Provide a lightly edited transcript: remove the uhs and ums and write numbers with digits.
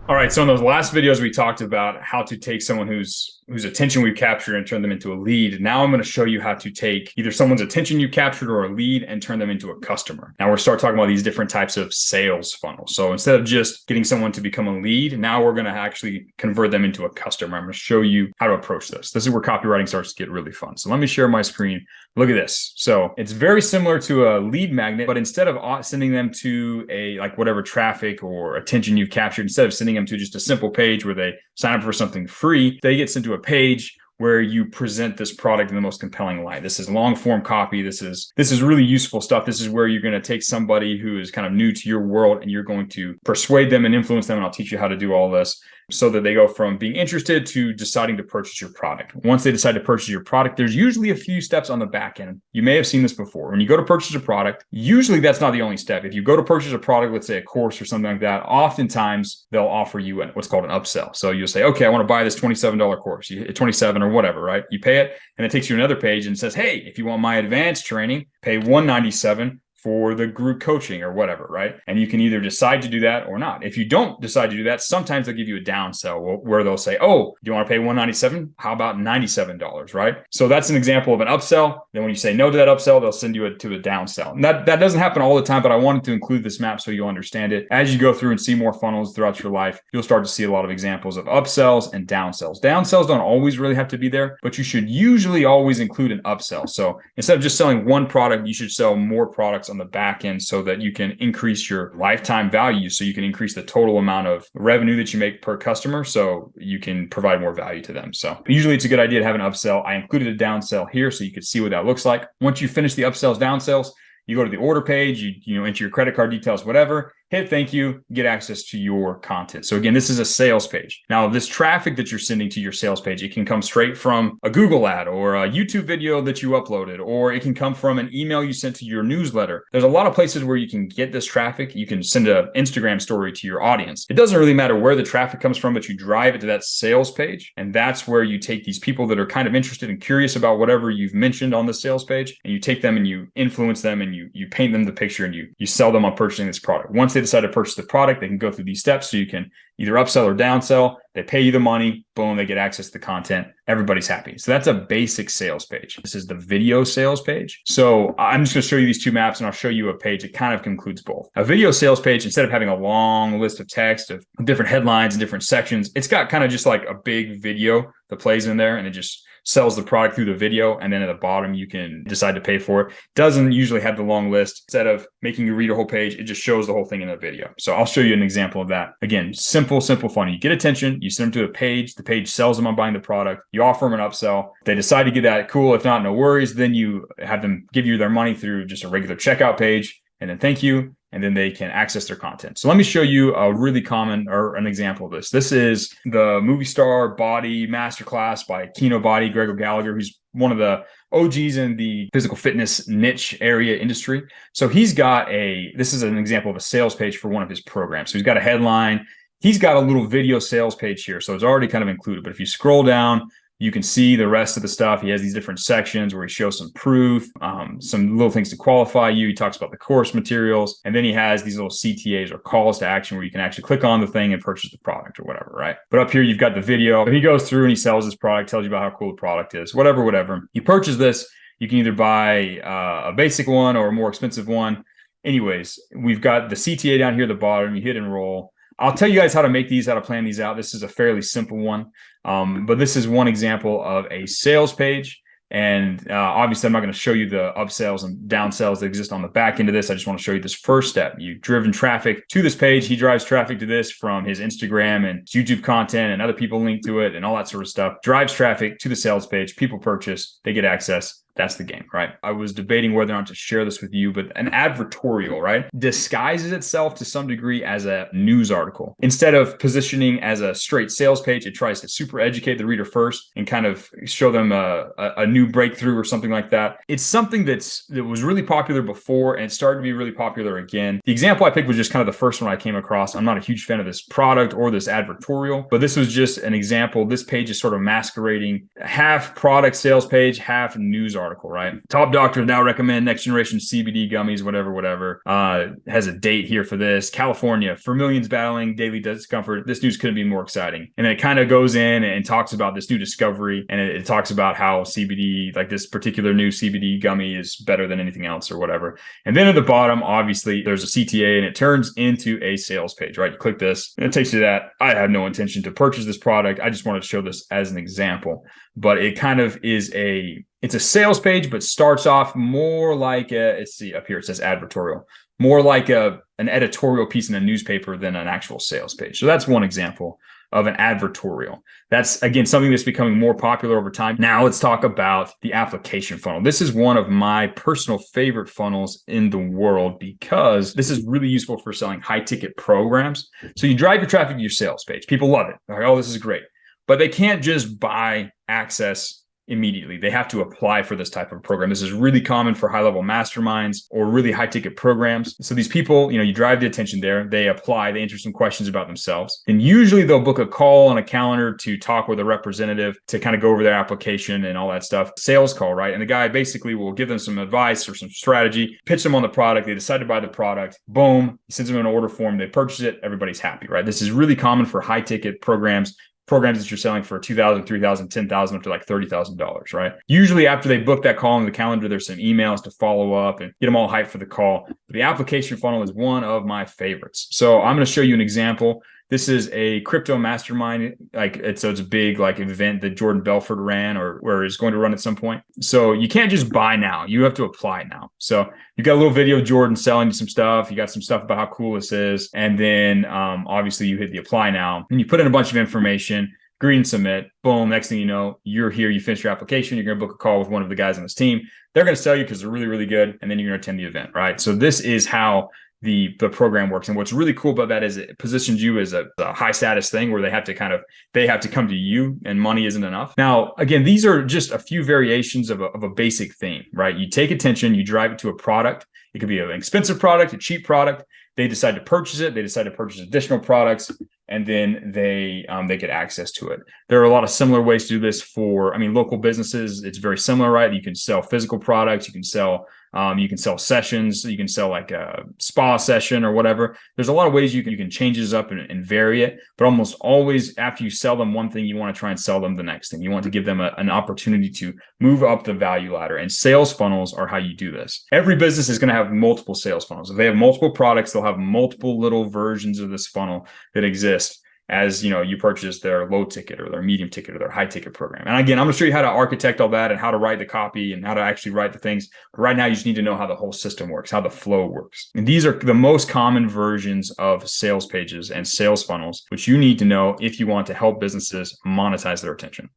All right. So in those last videos, we talked about how to take someone whose attention we've captured and turn them into a lead. Now I'm going to show you how to take either someone's attention you captured or a lead and turn them into a customer. Now we're start talking about these different types of sales funnels. So instead of just getting someone to become a lead, now we're going to actually convert them into a customer. I'm going to show you how to approach this. This is where copywriting starts to get really fun. So let me share my screen. Look at this. So it's very similar to a lead magnet, but instead of sending them to whatever traffic or attention you've captured, instead of sending them to just a simple page where they sign up for something free, they get sent to a page where you present this product in the most compelling light. This is long form copy. This is really useful stuff. This is where you're going to take somebody who is kind of new to your world and you're going to persuade them and influence them. And I'll teach you how to do all this so that they go from being interested to deciding to purchase your product. Once they decide to purchase your product, there's usually a few steps on the back end. You may have seen this before. When you go to purchase a product, usually that's not the only step. If you go to purchase a product, let's say a course or something like that, oftentimes they'll offer you what's called an upsell. So you'll say, okay, I want to buy this $27 course, 27 or whatever, right? You pay it and it takes you another page and says, hey, if you want my advanced training, pay $197 for the group coaching or whatever, right? And you can either decide to do that or not. If you don't decide to do that, sometimes they'll give you a downsell where they'll say, oh, do you want to pay $197? How about $97, right? So that's an example of an upsell. Then when you say no to that upsell, they'll send you to a downsell. And that doesn't happen all the time, but I wanted to include this map so you'll understand it. As you go through and see more funnels throughout your life, you'll start to see a lot of examples of upsells and downsells. Downsells don't always really have to be there, but you should usually always include an upsell. So instead of just selling one product, you should sell more products on the back end so that you can increase your lifetime value, so you can increase the total amount of revenue that you make per customer so you can provide more value to them. So usually it's a good idea to have an upsell. I included a downsell here so you could see what that looks like. Once you finish the upsells, downsells, you go to the order page, you enter your credit card details, whatever, hit thank you, get access to your content. So again, this is a sales page. Now, this traffic that you're sending to your sales page, it can come straight from a Google ad or a YouTube video that you uploaded, or it can come from an email you sent to your newsletter. There's a lot of places where you can get this traffic. You can send an Instagram story to your audience. It doesn't really matter where the traffic comes from, but you drive it to that sales page. And that's where you take these people that are kind of interested and curious about whatever you've mentioned on the sales page, and you take them and you influence them and you paint them the picture and you sell them on purchasing this product. Once they decide to purchase the product, they can go through these steps. So you can either upsell or downsell. They pay you the money, boom, they get access to the content. Everybody's happy. So that's a basic sales page. This is the video sales page. So I'm just going to show you these two maps and I'll show you a page that kind of concludes both. A video sales page, instead of having a long list of text of different headlines and different sections, it's got kind of just like a big video that plays in there and it just sells the product through the video. And then at the bottom, you can decide to pay for it. Doesn't usually have the long list. Instead of making you read a whole page, it just shows the whole thing in a video. So I'll show you an example of that. Again, simple fun. You get attention, you send them to a page, the page sells them on buying the product, you offer them an upsell. If they decide to get that, cool. If not, no worries. Then you have them give you their money through just a regular checkout page. And then thank you. And then they can access their content. So let me show you a really common or an example of this. This is the movie star body masterclass by Kino Body, Gregor Gallagher, who's one of the OGs in the physical fitness niche area industry. So this is an example of a sales page for one of his programs. So he's got a headline. He's got a little video sales page here. So it's already kind of included. But if you scroll down, you can see the rest of the stuff. He has these different sections where he shows some proof, some little things to qualify you. He talks about the course materials. And then he has these little CTAs or calls to action where you can actually click on the thing and purchase the product or whatever, right? But up here, you've got the video. He goes through and he sells this product, tells you about how cool the product is, whatever. You purchase this. You can either buy a basic one or a more expensive one. Anyways, we've got the CTA down here at the bottom. You hit enroll. I'll tell you guys how to make these, how to plan these out. This is a fairly simple one, but this is one example of a sales page. And obviously, I'm not going to show you the upsells and downsells that exist on the back end of this. I just want to show you this first step. You've driven traffic to this page. He drives traffic to this from his Instagram and YouTube content, and other people link to it and all that sort of stuff. Drives traffic to the sales page. People purchase. They get access. That's the game, right? I was debating whether or not to share this with you, but an advertorial, right, disguises itself to some degree as a news article. Instead of positioning as a straight sales page, it tries to super educate the reader first and kind of show them a new breakthrough or something like that. It's something that was really popular before and it started to be really popular again. The example I picked was just kind of the first one I came across. I'm not a huge fan of this product or this advertorial, but this was just an example. This page is sort of masquerading half product sales page, half news article. article, right? Top doctors now recommend next generation CBD gummies, whatever. Has a date here for this. California, for millions battling daily discomfort, this news couldn't be more exciting. And then it kind of goes in and talks about this new discovery, and it talks about how CBD, like this particular new CBD gummy, is better than anything else or whatever. And then at the bottom, obviously, there's a CTA, and it turns into a sales page, right? You click this, and it takes you to that. I have no intention to purchase this product. I just wanted to show this as an example. But it kind of is it's a sales page, but starts off more like let's see, up here it says advertorial, more like an editorial piece in a newspaper than an actual sales page. So that's one example of an advertorial. That's, again, something that's becoming more popular over time. Now let's talk about the application funnel. This is one of my personal favorite funnels in the world because this is really useful for selling high ticket programs. So you drive your traffic to your sales page. People love it. They're like, oh, this is great. But they can't just buy access immediately. They have to apply for this type of program. This is really common for high-level masterminds or really high-ticket programs. So these people, you drive the attention there, they apply, they answer some questions about themselves. And usually they'll book a call on a calendar to talk with a representative to kind of go over their application and all that stuff. Sales call, right? And the guy basically will give them some advice or some strategy, pitch them on the product. They decide to buy the product. Boom. He sends them an order form. They purchase it. Everybody's happy, right? This is really common for high-ticket programs that you're selling for $2,000, $3,000, $10,000 up to like $30,000, right? Usually after they book that call on the calendar, there's some emails to follow up and get them all hyped for the call. But the application funnel is one of my favorites. So I'm going to show you an example. This is a crypto mastermind, so it's a big event that Jordan Belfort ran or is going to run at some point. So you can't just buy now; you have to apply now. So you got a little video of Jordan selling you some stuff. You got some stuff about how cool this is, and then obviously you hit the apply now, and you put in a bunch of information. Agree and submit. Boom. Next thing you know, you're here. You finish your application. You're going to book a call with one of the guys on this team. They're going to sell you because they're really, really good, and then you're going to attend the event, right? So this is how the program works. And what's really cool about that is it positions you as a high status thing where they have to come to you and money isn't enough. Now, again, these are just a few variations of a basic theme, right? You take attention, you drive it to a product. It could be an expensive product, a cheap product. They decide to purchase it. They decide to purchase additional products, and then they get access to it. There are a lot of similar ways to do this for, local businesses. It's very similar, right? You can sell physical products. You can sell sessions. You can sell like a spa session or whatever. There's a lot of ways you can change this up and vary it. But almost always after you sell them one thing, you want to try and sell them the next thing. You want to give them an opportunity to move up the value ladder. And sales funnels are how you do this. Every business is going to have multiple sales funnels. If they have multiple products, they'll have multiple little versions of this funnel that exist as you purchase their low ticket or their medium ticket or their high ticket program. And again, I'm going to show you how to architect all that and how to write the copy and how to actually write the things. But right now, you just need to know how the whole system works, how the flow works. And these are the most common versions of sales pages and sales funnels, which you need to know if you want to help businesses monetize their attention.